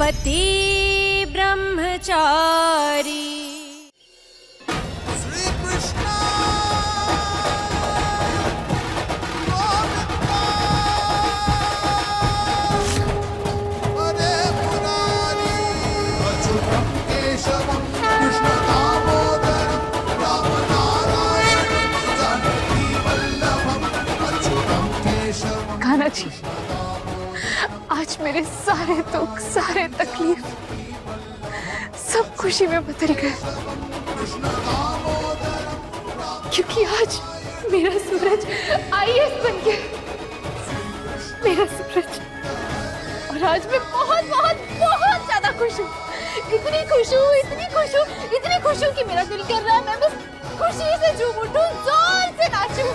पति ब्रह्मचारी। श्री कृष्ण हरे मुरारी अच्युतं केशवं कृष्ण दामोदरं राम नारायणं जानकी वल्लभं अच्युतं केशवं। कान्हा जी, आज मेरे सारे दुख, सारे तकलीफ सब खुशी में बदल गए, क्योंकि आज मेरा सूरज आईएएस बन गया। मेरा सूरज, और आज मैं बहुत बहुत बहुत ज्यादा खुश हूँ। इतनी खुश हूँ, इतनी खुश हूँ, इतनी खुश हूँ कि मेरा दिल कर रहा है मैं बस खुशी से झूम उठूं, जोर से नाचूं।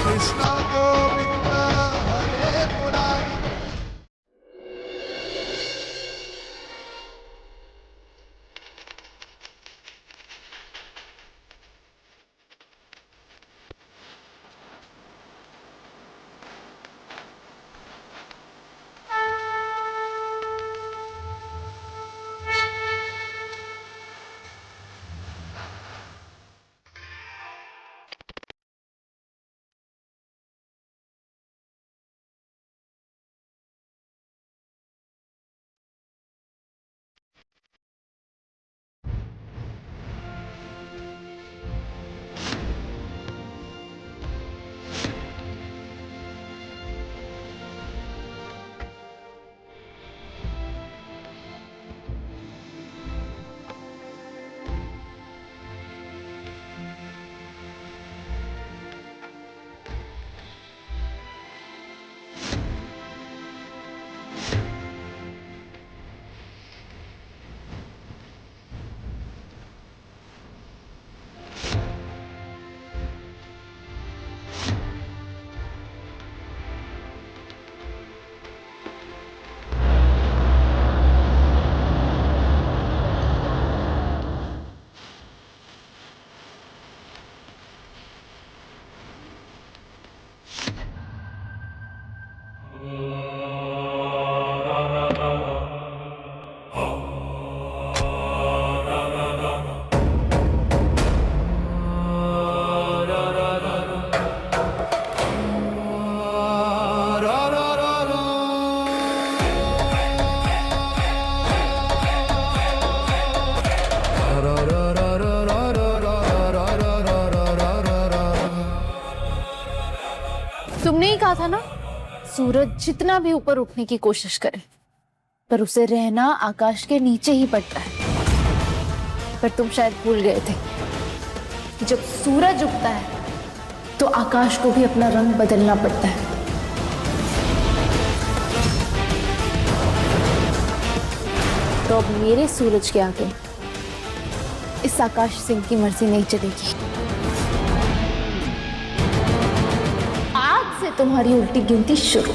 कृष्ण गोविंद हरे मुरारी। तुमने ही कहा था ना, सूरज जितना भी ऊपर उठने की कोशिश करे पर उसे रहना आकाश के नीचे ही पड़ता है। पर तुम शायद भूल गए थे कि जब सूरज उगता है तो आकाश को भी अपना रंग बदलना पड़ता है। तो अब मेरे सूरज के आगे इस आकाश सिंह की मर्जी नहीं चलेगी। आज से तुम्हारी उल्टी गिनती शुरू।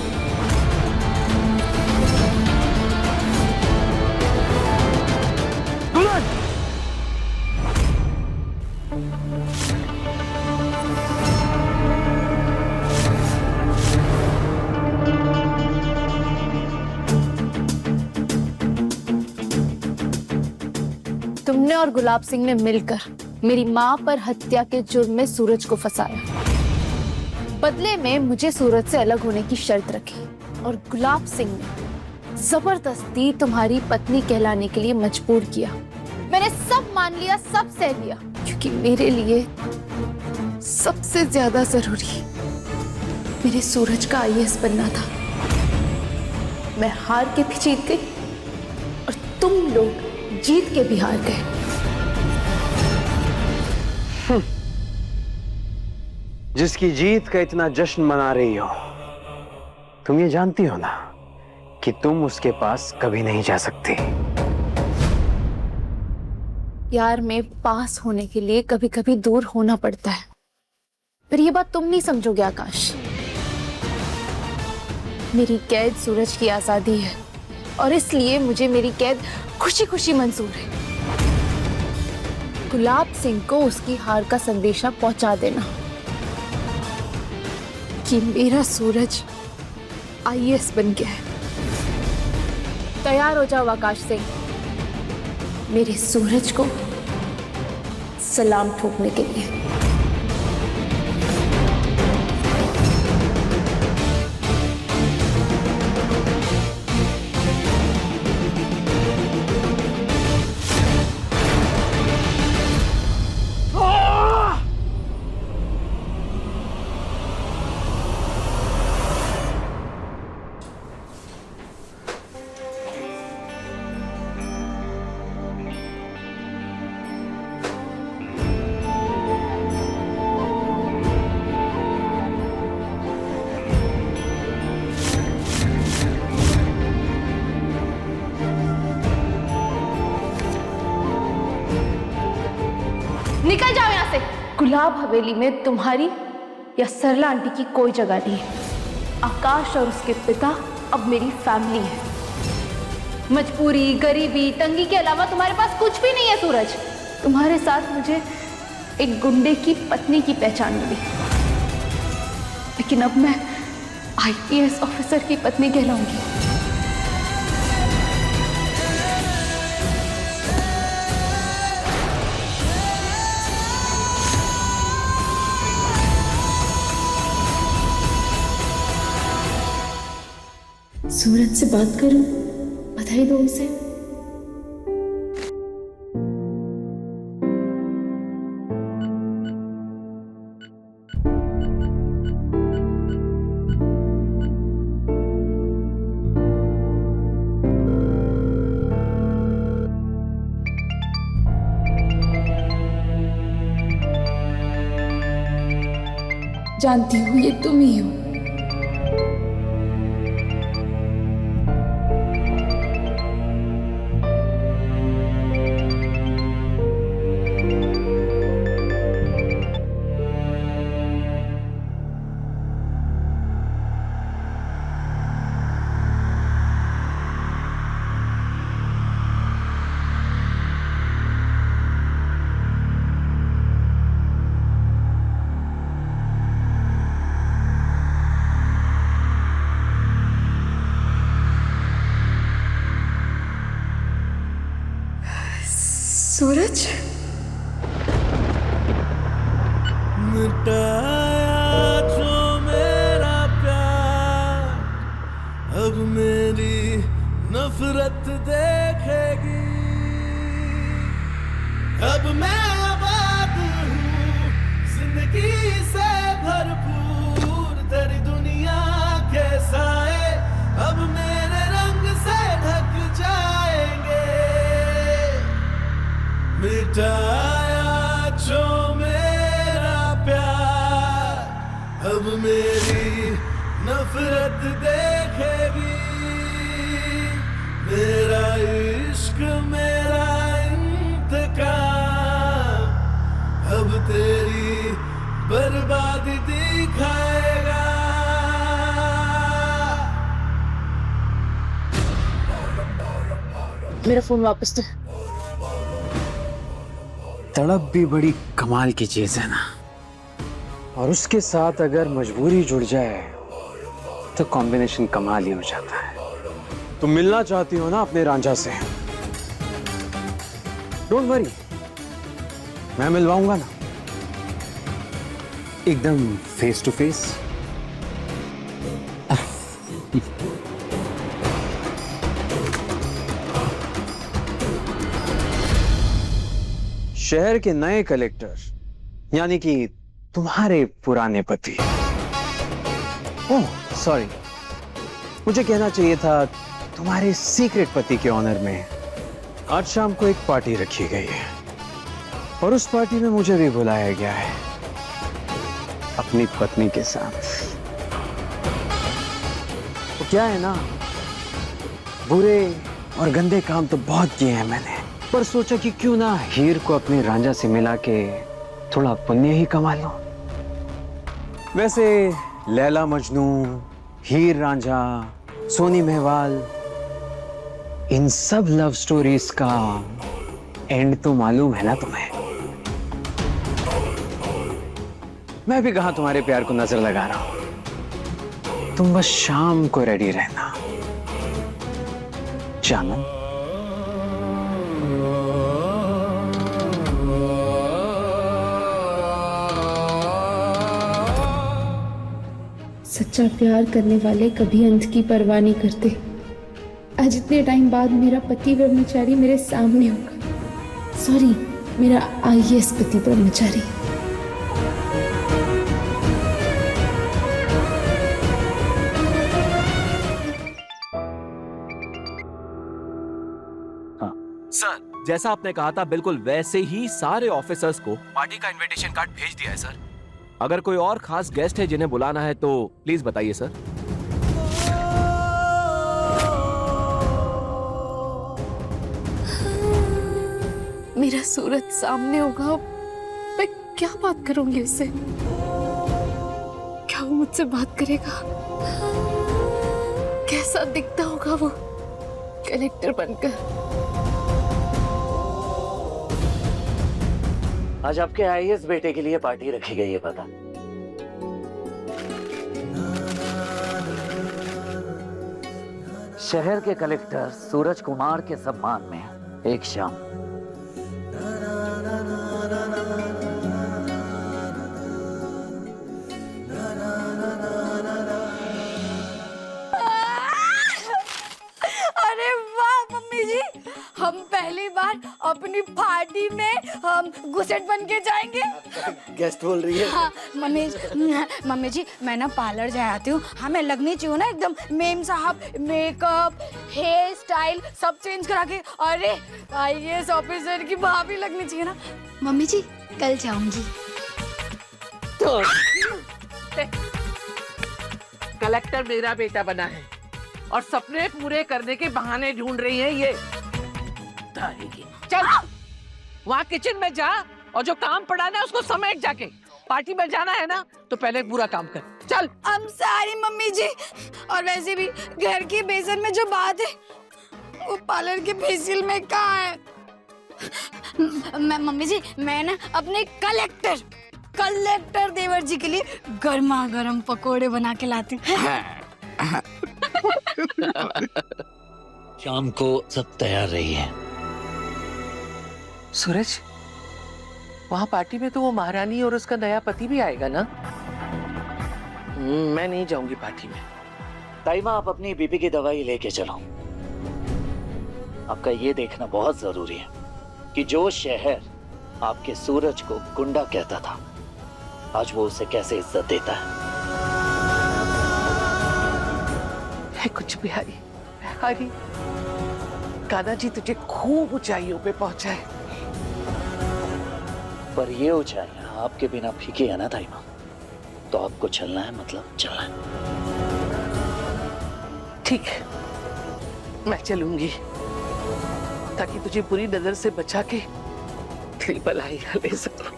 तुमने और गुलाब सिंह ने मिलकर मेरी माँ पर हत्या के जुर्म में सूरज को फंसाया। बदले में मुझे सूरज से अलग होने की शर्त रखी और गुलाब सिंह ने जबरदस्ती तुम्हारी पत्नी कहलाने के लिए मजबूर किया। मैंने सब मान लिया, सब सह लिया, क्योंकि मेरे लिए सबसे ज्यादा जरूरी मेरे सूरज का आईएएस बनना था। मैं हार के भी जीत गई और तुम लोग जीत के भी हार गए। जिसकी जीत का इतना जश्न मना रही हो, तुम ये जानती हो ना कि तुम उसके पास कभी नहीं जा सकती। यार, में पास होने के लिए कभी कभी दूर होना पड़ता है, पर ये बात तुम नहीं समझोगे आकाश। मेरी कैद सूरज की आजादी है और इसलिए मुझे मेरी कैद खुशी खुशी मंजूर है। गुलाब सिंह को उसकी हार का संदेशा पहुंचा देना कि मेरा सूरज IAS बन गया है। तैयार हो जाओ आकाश सिंह, मेरे सूरज को सलाम ठोकने के लिए। निकल जाओ यहां से। गुलाब हवेली में तुम्हारी या सरला आंटी की कोई जगह नहीं है। आकाश और उसके पिता अब मेरी फैमिली है। मजबूरी, गरीबी, तंगी के अलावा तुम्हारे पास कुछ भी नहीं है सूरज। तुम्हारे साथ मुझे एक गुंडे की पत्नी की पहचान मिली, लेकिन अब मैं IPS ऑफिसर की पत्नी कहलाऊंगी। सूरज से बात करूं, बधाई दो उसे। जानती हूँ ये तुम ही हो। सूरज, मिटाया जो मेरा प्यार, अब मेरी नफरत देखेगी। अब मैं आबाद हूँ जिंदगी से भरपूर, तेरी दुनिया के साए अब मेरे रंग से ढक जाएंगे। मिटाया जो मेरा प्यार, अब मेरी नफरत देखेगी। मेरा इश्क मेरा इंतकाम, अब तेरी बर्बादी दिखाएगा। मेरा फोन वापस दो। तड़प भी बड़ी कमाल की चीज है ना, और उसके साथ अगर मजबूरी जुड़ जाए तो कॉम्बिनेशन कमाल ही हो जाता है। तुम मिलना चाहती हो ना अपने रांझा से, डोंट वरी, मैं मिलवाऊंगा ना, एकदम फेस टू फेस। शहर के नए कलेक्टर यानी कि तुम्हारे पुराने पति, ओह सॉरी, मुझे कहना चाहिए था तुम्हारे सीक्रेट पति के ऑनर में आज शाम को एक पार्टी रखी गई है, और उस पार्टी में मुझे भी बुलाया गया है अपनी पत्नी के साथ। तो क्या है ना, बुरे और गंदे काम तो बहुत किए हैं मैंने, पर सोचा कि क्यों ना हीर को अपने रांझा से मिला के थोड़ा पुण्य ही कमा लो। वैसे लैला मजनू, हीर रांझा, सोनी मेहवाल, इन सब लव स्टोरीज का एंड तो मालूम है ना तुम्हें। मैं भी कहां तुम्हारे प्यार को नजर लगा रहा हूं, तुम बस शाम को रेडी रहना, जानू। सच्चा प्यार करने वाले कभी अंत की परवाह नहीं करते। आज इतने टाइम बाद मेरा पति ब्रह्मचारी मेरे सामने होगा। सॉरी, मेरा आईएएस पति ब्रह्मचारी। सर, जैसा आपने कहा था बिल्कुल वैसे ही सारे ऑफिसर्स को पार्टी का इनविटेशन कार्ड भेज दिया है सर। अगर कोई और खास गेस्ट है जिन्हें बुलाना है तो प्लीज बताइए सर। मेरा सूरज सामने होगा, मैं क्या बात करूंगी उससे? क्या वो मुझसे बात करेगा? कैसा दिखता होगा वो कलेक्टर बनकर? आज आपके आईएएस बेटे के लिए पार्टी रखी गई है, पता? शहर के कलेक्टर सूरज कुमार के सम्मान में एक शाम। अरे वाह मम्मी जी, हम पहली बार अपनी पार्टी में हम घुसेट बन के जाएंगे। गेस्ट बोल रही है। हाँ मम्मी जी मैं ना पार्लर जा आती हूँ। हमें लगनी चाहिए ना एकदम मेम साहब, मेकअप, हेयर स्टाइल सब चेंज करा के। अरे आईएएस ऑफिसर की भाभी लगनी चाहिए ना। मम्मी जी कल जाऊंगी। तो कलेक्टर मेरा बेटा बना है और सपने पूरे करने के बहाने ढूंढ रही है ये। चल वहाँ किचन में जा और जो काम पड़ा ना उसको समेट जाके। पार्टी में जाना है ना तो पहले पूरा काम कर। चल। I'm sorry मम्मी जी। और वैसे भी घर की बेसन में जो बात है वो पार्लर के फेसियल में कहाँ है? मम्मी जी मैं ना अपने कलेक्टर देवर जी के लिए गर्मा गर्म पकोड़े बना के लाती हूँ। शाम को सब तैयार रही है। सूरज, वहाँ पार्टी में तो वो महारानी और उसका नया पति भी आएगा ना? मैं नहीं जाऊंगी पार्टी में। ताइमा आप अपनी बीपी की दवाई लेके चलो। आपका ये देखना बहुत जरूरी है कि जो शहर आपके सूरज को गुंडा कहता था आज वो उसे कैसे इज्जत देता है कुछ बिहारी। बिहारी, कान्हा जी तुझे खूब ऊंचाइयों पे पहुंचाए। पर ये ऊंचाइयां आपके बिना फीकी है ना ताइमा। तो आपको चलना है मतलब चलना है। ठीक है, मैं चलूंगी ताकि तुझे बुरी नजर से बचा के दिल भलाई ले सकूं।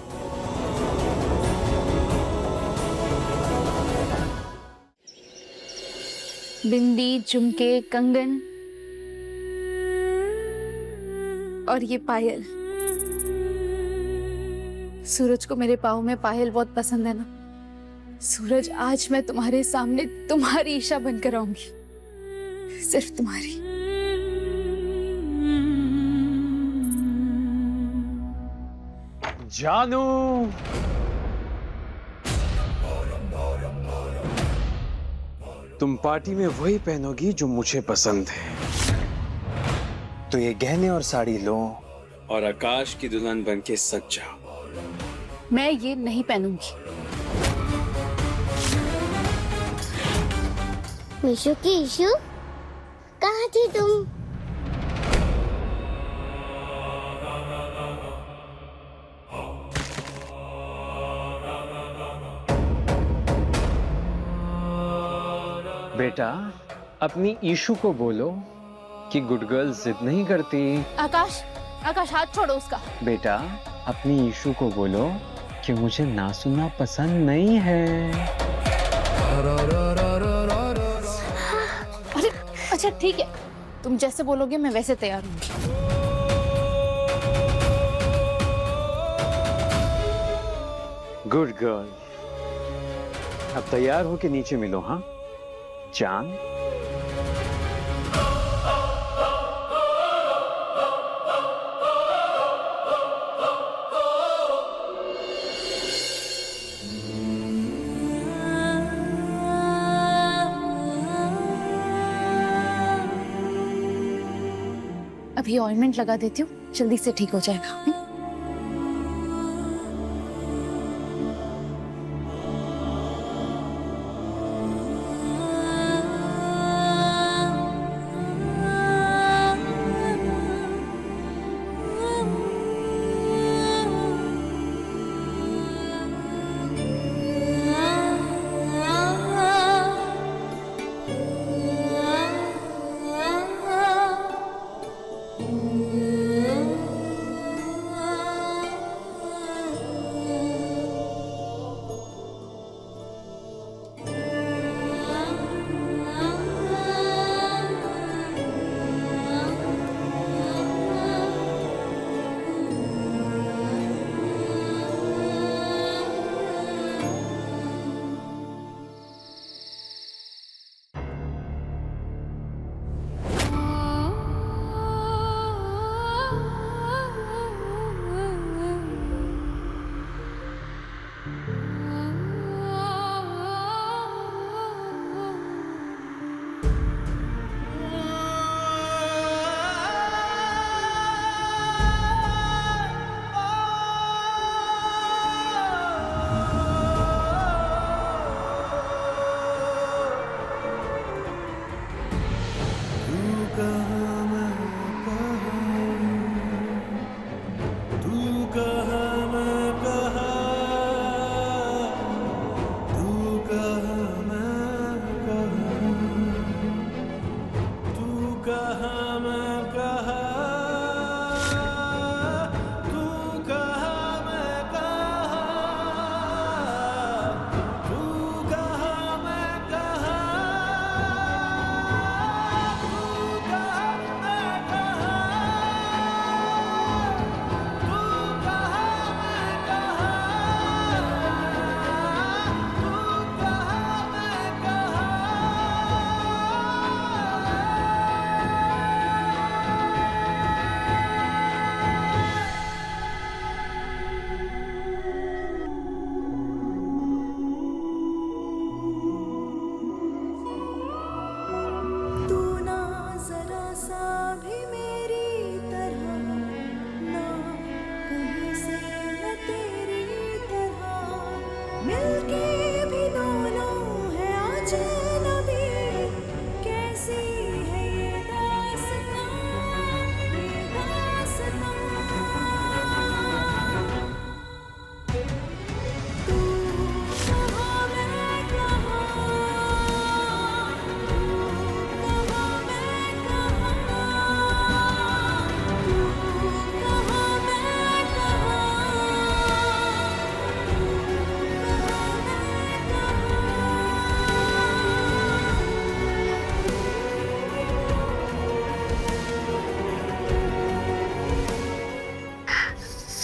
बिंदी, झुमके, कंगन और ये पायल। सूरज को मेरे पाँव में पायल बहुत पसंद है ना। सूरज, आज मैं तुम्हारे सामने तुम्हारी ईशा बनकर आऊंगी, सिर्फ तुम्हारी। जानू, तुम पार्टी में वही पहनोगी जो मुझे पसंद है। तो ये गहने और साड़ी लो और आकाश की दुल्हन बनके सज जाओ। मैं ये नहीं पहनूंगी। मिशु की इशू, कहाँ थी तुम? बेटा, अपनी ईशू को बोलो कि गुड गर्ल जिद नहीं करती। आकाश, आकाश हाथ छोड़ो उसका। बेटा, अपनी ईशू को बोलो कि मुझे ना सुनना पसंद नहीं है। अरे अच्छा ठीक है, तुम जैसे बोलोगे मैं वैसे तैयार हूँ। गुड गर्ल, अब तैयार हो के नीचे मिलो। हाँ, चांद? अभी ऑइंटमेंट लगा देती हूँ, जल्दी से ठीक हो जाएगा।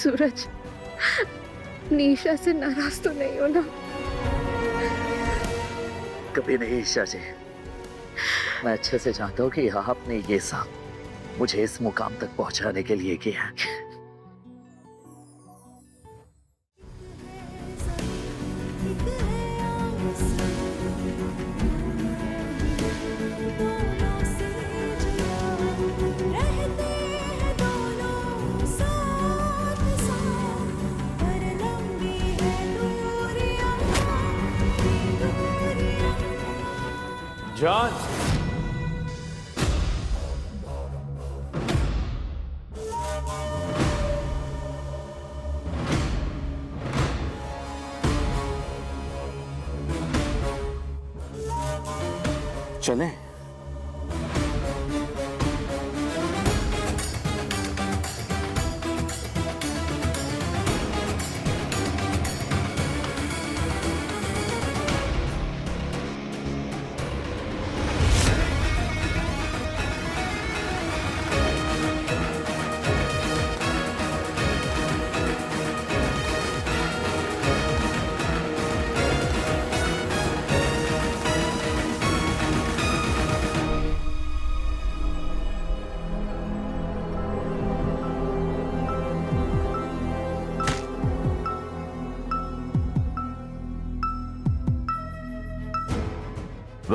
सूरज, निशा से नाराज तो नहीं हो ना? कभी नहीं ईशा जी। मैं अच्छे से जानता हूँ कि आपने ये सब मुझे इस मुकाम तक पहुंचाने के लिए किया। जॉन, चलें?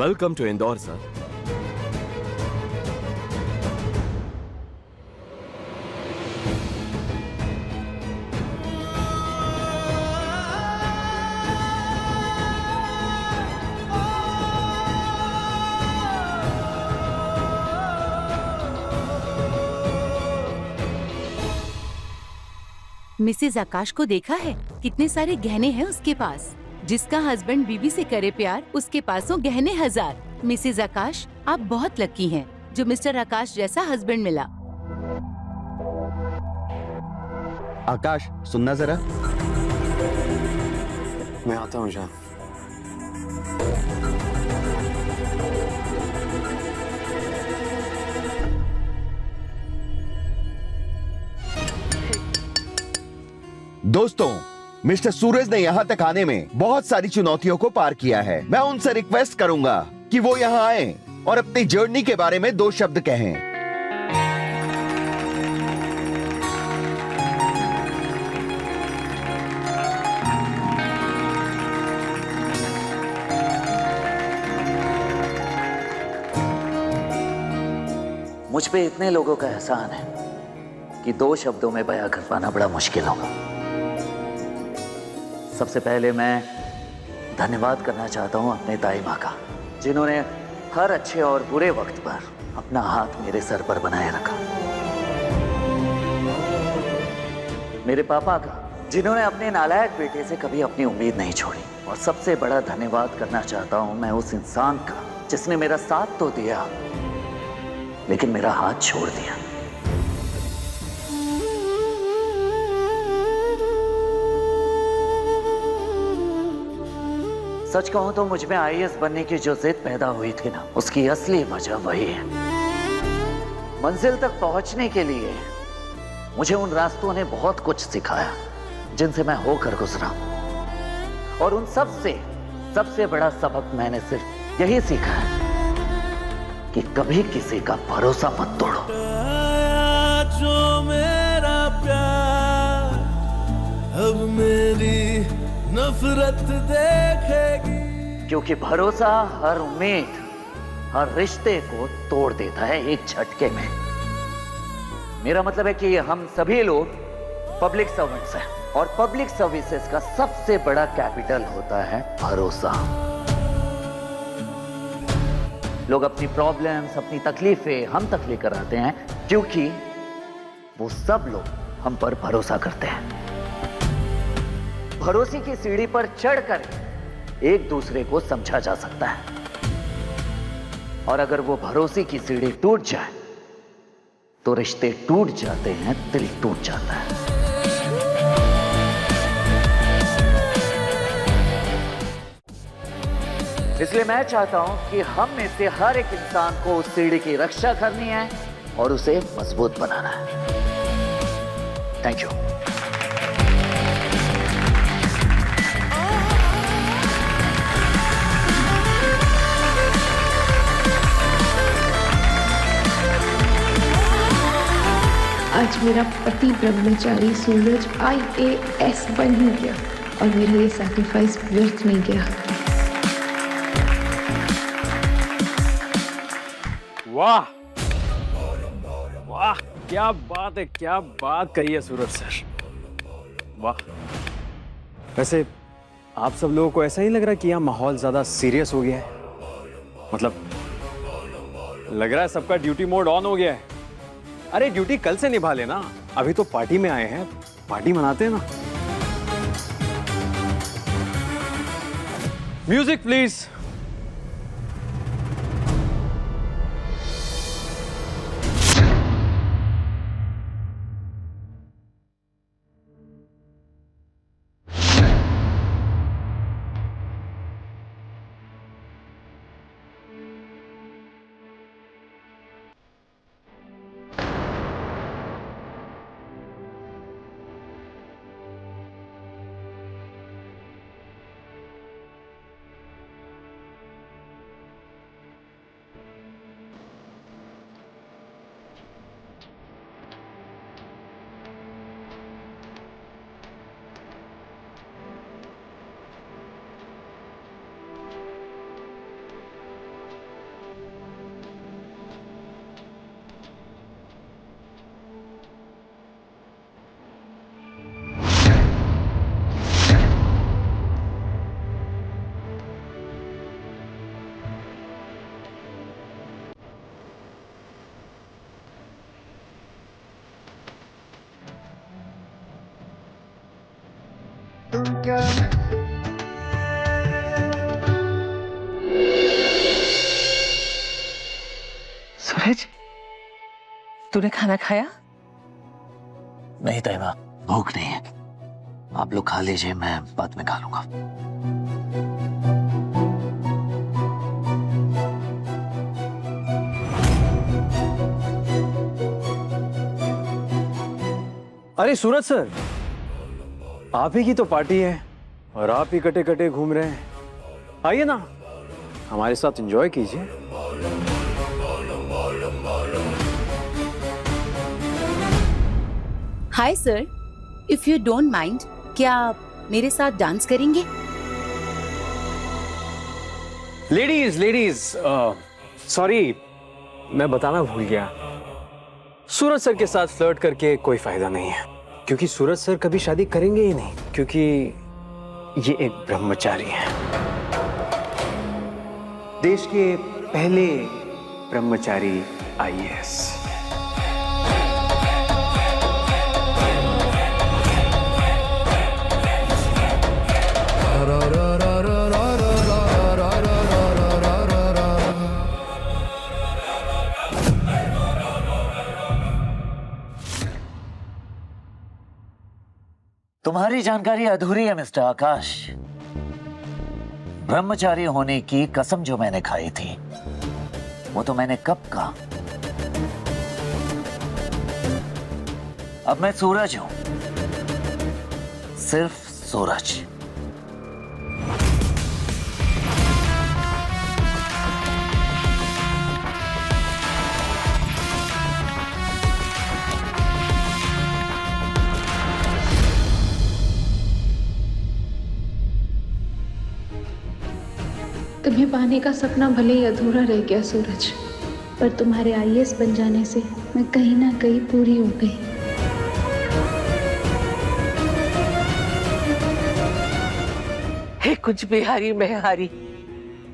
Welcome to Indore sir. Mrs Akash को देखा है? कितने सारे गहने हैं उसके पास। जिसका हस्बैंड बीवी से करे प्यार, उसके पास हो गहने 1000। मिसेज आकाश, आप बहुत लकी हैं जो मिस्टर आकाश जैसा हस्बैंड मिला। आकाश, सुनना जरा। मैं आता हूँ जान। दोस्तों, मिस्टर सूरज ने यहाँ तक आने में बहुत सारी चुनौतियों को पार किया है। मैं उनसे रिक्वेस्ट करूंगा कि वो यहाँ आए और अपनी जर्नी के बारे में 2 शब्द कहें। मुझ पे इतने लोगों का एहसान है कि 2 शब्दों में बयां कर पाना बड़ा मुश्किल होगा। सबसे पहले मैं धन्यवाद करना चाहता हूं अपने ताई माँ का, जिन्होंने हर अच्छे और बुरे वक्त पर अपना हाथ मेरे सर पर बनाए रखा। मेरे पापा का, जिन्होंने अपने नालायक बेटे से कभी अपनी उम्मीद नहीं छोड़ी। और सबसे बड़ा धन्यवाद करना चाहता हूं मैं उस इंसान का जिसने मेरा साथ तो दिया लेकिन मेरा हाथ छोड़ दिया। सच कहूं तो मुझ में IAS बनने की जो जिद पैदा हुई थी ना, उसकी असली वजह वही है। मंजिल तक पहुंचने के लिए मुझे उन रास्तों ने बहुत कुछ सिखाया जिनसे मैं होकर गुजरा, और उन सबसे बड़ा सबक मैंने सिर्फ यही सीखा है कि कभी किसी का भरोसा मत तोड़ो। जो मेरा प्यार अब मेरी नफरत देखेगी, क्योंकि भरोसा हर उम्मीद, हर रिश्ते को तोड़ देता है एक झटके में। मेरा मतलब है कि हम सभी लोग पब्लिक सर्वेंट्स हैं, और पब्लिक सर्विसेज का सबसे बड़ा कैपिटल होता है भरोसा। लोग अपनी प्रॉब्लम्स, अपनी तकलीफें हम तक लेकर आते हैं क्योंकि वो सब लोग हम पर भरोसा करते हैं। भरोसे की सीढ़ी पर चढ़कर एक दूसरे को समझा जा सकता है, और अगर वो भरोसे की सीढ़ी टूट जाए तो रिश्ते टूट जाते हैं, दिल टूट जाता है। इसलिए मैं चाहता हूं कि हम में से हर एक इंसान को उस सीढ़ी की रक्षा करनी है और उसे मजबूत बनाना है। Thank you. आज मेरा पति ब्रह्मचारी सूरज IAS बन ही गया, और मेरा ये सैक्रिफाइस व्यर्थ नहीं गया। वाह वाह, क्या बात है, क्या बात कही है सूरज सर, वाह। वैसे आप सब लोगों को ऐसा ही लग रहा है कि यहाँ माहौल ज्यादा सीरियस हो गया है? मतलब लग रहा है सबका ड्यूटी मोड ऑन हो गया है। अरे ड्यूटी कल से निभा लेना, अभी तो पार्टी में आए हैं, पार्टी मनाते हैं ना। Music please. सूरज, तूने खाना खाया? नहीं तैमा, भूख नहीं है। आप लोग खा लीजिए, मैं बाद में खा लूंगा। अरे सूरज सर, आप ही की तो पार्टी है और आप ही कटे कटे घूम रहे हैं। आइए ना, हमारे साथ एंजॉय कीजिए। Hi sir, if you don't mind, क्या आप मेरे साथ डांस करेंगे? लेडीज, सॉरी, मैं बताना भूल गया। सूरज सर के साथ फ्लर्ट करके कोई फायदा नहीं है, क्योंकि सूरज सर कभी शादी करेंगे ही नहीं, क्योंकि ये एक ब्रह्मचारी है। देश के पहले ब्रह्मचारी IAS। तुम्हारी जानकारी अधूरी है मिस्टर आकाश। ब्रह्मचारी होने की कसम जो मैंने खाई थी, वो तो मैंने कब कहा। अब मैं सूरज हूं, सिर्फ सूरज। तुम्हें पाने का सपना भले ही अधूरा रह गया सूरज, पर तुम्हारे IAS बन जाने से मैं कहीं ना कहीं पूरी हो गई। हे कुछ बिहारी मेहारी,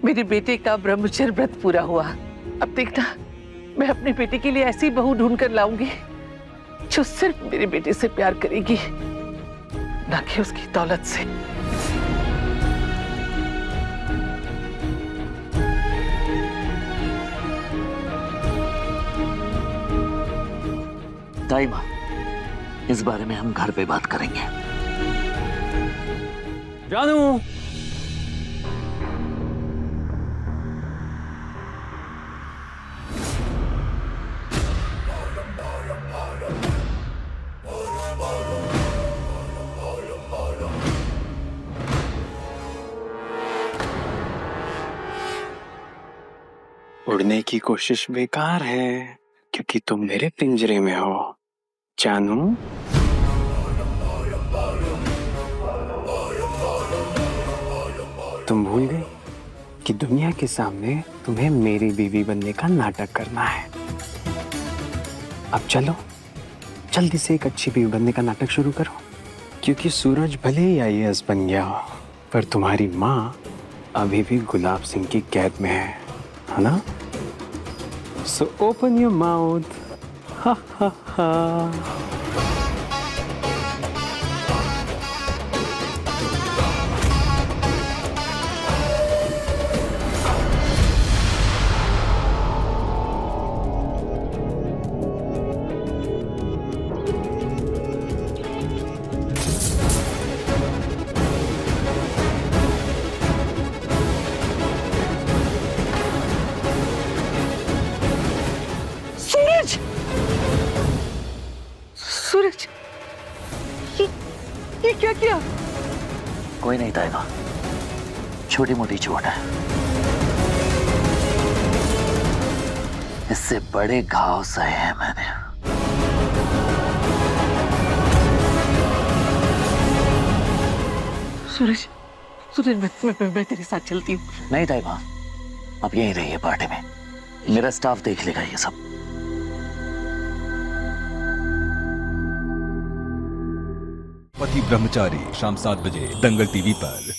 मेरे बेटे का ब्रह्मचर्य व्रत पूरा हुआ। अब देखना, मैं अपने बेटे के लिए ऐसी बहू ढूंढ कर लाऊंगी जो सिर्फ मेरे बेटे से प्यार करेगी, ना कि उसकी दौलत से। ताइमा, इस बारे में हम घर पे बात करेंगे। जानू, उड़ने की कोशिश बेकार है, क्योंकि तुम मेरे पिंजरे में हो जानू। तुम भूल गई कि दुनिया के सामने तुम्हें मेरी बीवी बनने का नाटक करना है। अब चलो, जल्दी से एक अच्छी बीवी बनने का नाटक शुरू करो, क्योंकि सूरज भले ही IAS बन गया हो, पर तुम्हारी माँ अभी भी गुलाब सिंह की कैद में है ना? So open your mouth. Ha ha ha. सूरज, ये क्या किया? कोई नहीं ताइमा, छोटी मोटी चोट है। इससे बड़े घाव सहे हैं मैंने। सूरज, मैं तेरे साथ चलती हूँ। नहीं ताइमा, अब यहीं रहिए पार्टी में, मेरा स्टाफ देख लेगा ये सब। पति ब्रह्मचारी, शाम 7 बजे दंगल TV पर।